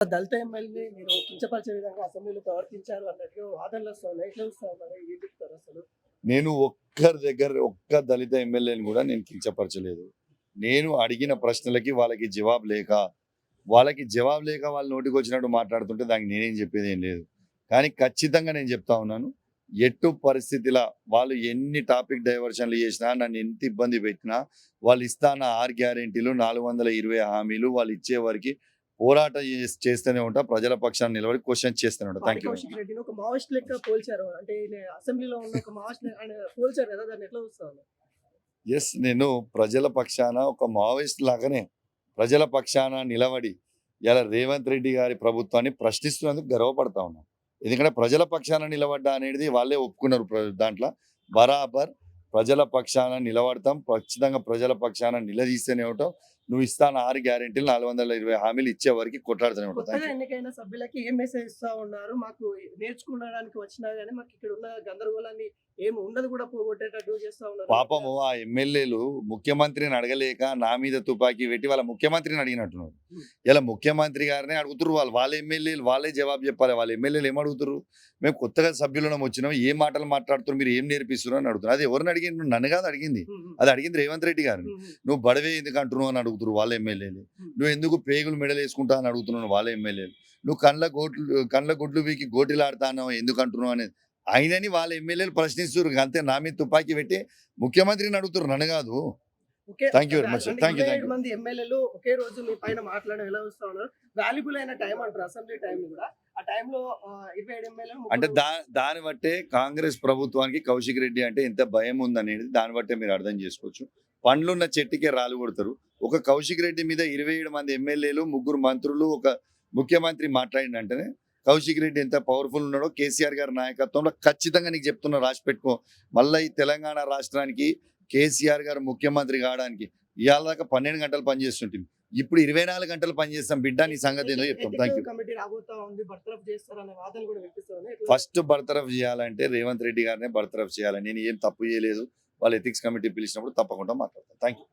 దళిత ఎమ్మెల్యేని మీరు కించపరిచే విధంగా అసెంబ్లీలో ప్రవర్తించారు అన్నట్టుగా వాదనలొస్తున్నాయి. ఎట్లా చూస్తా ఉన్నారు? ఏం చెప్తారసలు? నేను ఒక్కరి దగ్గర ఒక్క దళిత ఎమ్మెల్యేని కూడా నేను కించపరచలేదు. నేను అడిగిన ప్రశ్నలకి వాళ్ళకి జవాబు లేక వాళ్ళ నోటికొచ్చినట్టు మాట్లాడుతుంటే దానికి నేనేం చెప్పేదేం లేదు. కానీ ఖచ్చితంగా నేను చెప్తా ఉన్నాను. ఎట్టు పరిస్థితిలా వాళ్ళు ఎన్ని టాపిక్ డైవర్షన్‌లు చేసినా, నన్ను ఎంత ఇబ్బంది పెట్టినా, వాళ్ళు ఇస్తాన్న 6 గ్యారంటీలు, 420 హామీలు వాళ్ళు ఇచ్చే వరకి పోరాటం చేస్తూనే ఉంటా. ప్రజల పక్షాన నిలబడి క్వెషన్స్ చేస్తూనే ఉంటా. పాడి థాంక్ యూ. కౌశిక్ రెడ్డిని ఒక మావోయిస్ట్ లెక్క పోల్చారు. అంటే ఈయన అసెంబ్లీలో ఉన్న ఒక మావోయిస్ట్ ఆయన పోల్చారు కదా! దాన్ని ఎట్లా చూస్తా ఉన్నారు? నేను ప్రజల పక్షాన ఒక మావోయిస్ట్ లాగానే ప్రజల పక్షాన నిలబడి ఇలా రేవంత్ రెడ్డి గారి ప్రభుత్వాన్ని ప్రశ్నిస్తున్నందుకు గర్వపడతా ఉన్నాం. ఎందుకంటే ప్రజల పక్షాన నిలబడ్డా అనేది వాళ్ళే ఒప్పుకున్నారు. దాంట్లో బరాబర్ ప్రజల పక్షాన నిలబడతాం. ఖచ్చితంగా ప్రజల పక్షాన నిలదీస్తూనే ఉంటాం. నువ్వు ఇస్తాను 6 గ్యారెంటీలు 420 హామీలు ఇచ్చే వరకు కొట్లాడుతూనే ఉంటాం. కొత్తగా ఎన్నికైన సభ్యులకి ఏం మెసేజ్ ఇస్తా ఉన్నారు? మాకు నేర్చుకోవడానికి వచ్చినా గానీ మాకు ఇక్కడ ఉన్న గందరగోళాన్ని ఏమి ఉన్నది కూడా పోగొట్టేటట్టు చేస్తా ఉన్నారు. పాపము ఆ ఎమ్మెల్యేలు ముఖ్యమంత్రిని అడగలేక నా మీద తుపాకీ పెట్టి వాళ్ళ ముఖ్యమంత్రిని అడిగినట్టున్నారు. హ్మ్. ఇలా ముఖ్యమంత్రి గారినే అడుగుతున్నారు. వాళ్ళ ఎమ్మెల్యేలు వాళ్ళే జవాబు చెప్పాలి. వాళ్ళ ఎమ్మెల్యేలు ఏం అడుగుతున్నారు? మేము కొత్తగా సభ్యులం వచ్చినాం, ఏం మాటలు మాట్లాడుతున్నారు, మీరు ఏం నేర్పిస్తున్నారు అని అడుగుతున్నారు. అది ఎవరిని అడిగింది? నన్ను కాదు అడిగింది, హ్మ్. హ్మ్. అది అడిగింది రేవంత్ రెడ్డి గారిని. హ్మ్. నువ్వు బడవే ఎందుకు అంటున్నావు అని అడుగుతున్నారు వాళ్ళ ఎమ్మెల్యేలు. హ్మ్. నువ్వు ఎందుకు పేగులు మెడలు వేసుకుంటా అని అడుగుతున్నావు వాళ్ళ ఎమ్మెల్యేలు. నువ్వు కండ్ల గుడ్లు వీకి గోటిలాడుతానో ఎందుకు అంటున్నావు అనేది ఆయనని వాళ్ళ ఎమ్మెల్యేలు ప్రశ్నిస్తున్నారు. అంతే, నా మీద తుపాకీ పెట్టి ముఖ్యమంత్రిని అడుగుతున్నారు, నన్ను కాదు. Okay. Thank you very much. అంటే థ్యాంక్ యూ. 27 మంది ఎమ్మెల్యేలు ఒకే రోజు మీ పైన మాట్లాడడం ఎలా చూస్తా ఉన్నారు? వాల్యుబుల్ అయిన టైం అంటారు అసెంబ్లీ టైంని కూడా. ఆ టైంలో 27 ఎమ్మెల్యేలు అంటే ముగ్గురు దాన్ని బట్టే కాంగ్రెస్ ప్రభుత్వానికి కౌశిక్ రెడ్డి అంటే ఎంత భయం ఉందనేది దాన్ని బట్టే మీరు అర్థం చేసుకోవచ్చు. పండ్లున్న చెట్టుకే రాళ్ళు కొడతారు. ఒక కౌశిక్ రెడ్డి మీద 27 మంది ఎమ్మెల్యేలు, 3 మంత్రులు, ఒక ముఖ్యమంత్రి మాట్లాడిందంటేనే కౌశిక్ రెడ్డి ఎంత పవర్ఫుల్ ఉన్నాడో కేసీఆర్ గారి నాయకత్వంలో ఖచ్చితంగా నీకు చెప్తున్నా, రాసి పెట్టుకో. మళ్ళీ ఈ తెలంగాణ రాష్ట్రానికి కేసీఆర్ గారు ముఖ్యమంత్రి కావడానికి ఇవాళ దాకా 12 గంటలు పనిచేస్తుంటుంది. ఇప్పుడు 24 గంటలు పనిచేస్తాం బిడ్డ, నీ సంగతి ఏందో చెప్తాం. Thank you. కమిటీ రాబోతా ఉంది. బర్తరఫ్ చేస్తారనే వాదనలు కూడా వినిపిస్తున్నాయి. ఫస్ట్ బర్తరఫ్ చేయాలంటే రేవంత్ రెడ్డి గారినే బర్తరఫ్ చేయాలి. నేను ఏం తప్పు చేయలేదు. వాళ్ళు ఎథిక్స్ కమిటీ పిలిచినప్పుడు తప్పకుండా మాట్లాడతాను. Thank you.